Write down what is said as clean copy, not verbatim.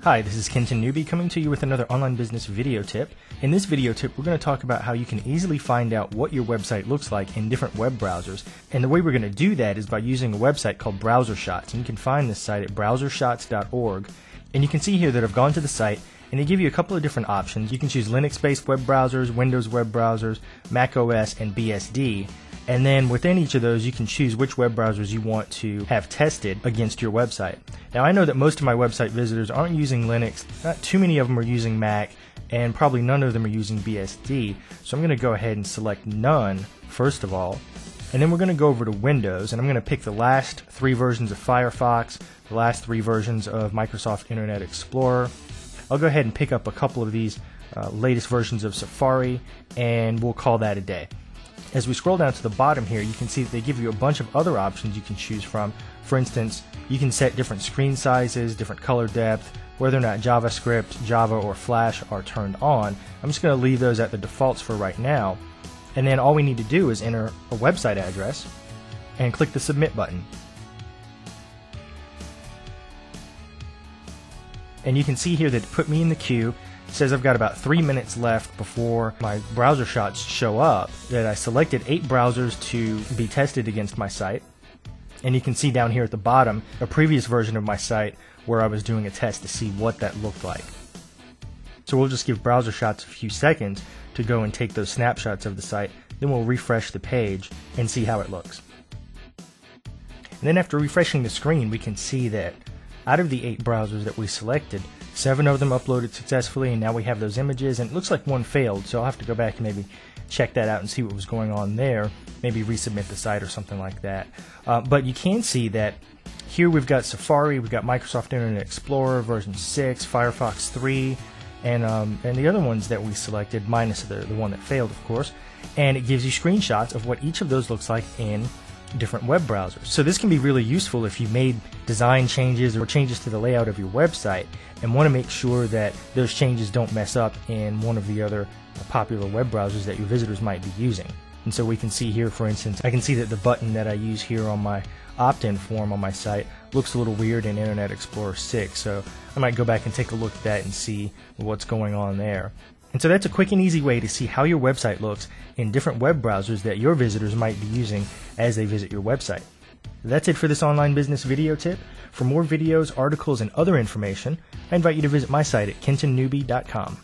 Hi, this is Kenton Newbie coming to you with another online business video tip. In this video tip, we're going to talk about how you can easily find out what your website looks like in different web browsers. And the way we're going to do that is by using a website called Browser Shots. And you can find this site at browsershots.org. And you can see here that I've gone to the site and they give you a couple of different options. You can choose Linux-based web browsers, Windows web browsers, Mac OS, and BSD. And then within each of those, you can choose which web browsers you want to have tested against your website. Now, I know that most of my website visitors aren't using Linux. Not too many of them are using Mac, and probably none of them are using BSD. So I'm going to go ahead and select none, first of all. And then we're going to go over to Windows, and I'm going to pick the last 3 versions of Firefox, the last 3 versions of Microsoft Internet Explorer. I'll go ahead and pick up a couple of these latest versions of Safari, and we'll call that a day. As we scroll down to the bottom here, you can see that they give you a bunch of other options you can choose from. For instance, you can set different screen sizes, different color depth, whether or not JavaScript, Java, or Flash are turned on. I'm just going to leave those at the defaults for right now. And then all we need to do is enter a website address and click the Submit button. And you can see here that it put me in the queue. It says I've got about 3 minutes left before my browser shots show up, that I selected 8 browsers to be tested against my site. And you can see down here at the bottom a previous version of my site where I was doing a test to see what that looked like. So we'll just give browser shots a few seconds to go and take those snapshots of the site, then we'll refresh the page and see how it looks. And then after refreshing the screen, we can see that out of the 8 browsers that we selected, 7 of them uploaded successfully, and now we have those images, and it looks like one failed, so I'll have to go back and maybe check that out and see what was going on there, maybe resubmit the site or something like that. But you can see that here we've got Safari, we've got Microsoft Internet Explorer version 6, Firefox 3, and the other ones that we selected, minus the one that failed, of course, and it gives you screenshots of what each of those looks like in different web browsers. So this can be really useful if you made design changes or changes to the layout of your website and want to make sure that those changes don't mess up in one of the other popular web browsers that your visitors might be using. And so we can see here, for instance, I can see that the button that I use here on my opt-in form on my site looks a little weird in Internet Explorer 6, so I might go back and take a look at that and see what's going on there. And so that's a quick and easy way to see how your website looks in different web browsers that your visitors might be using as they visit your website. That's it for this online business video tip. For more videos, articles, and other information, I invite you to visit my site at kentonnewbie.com.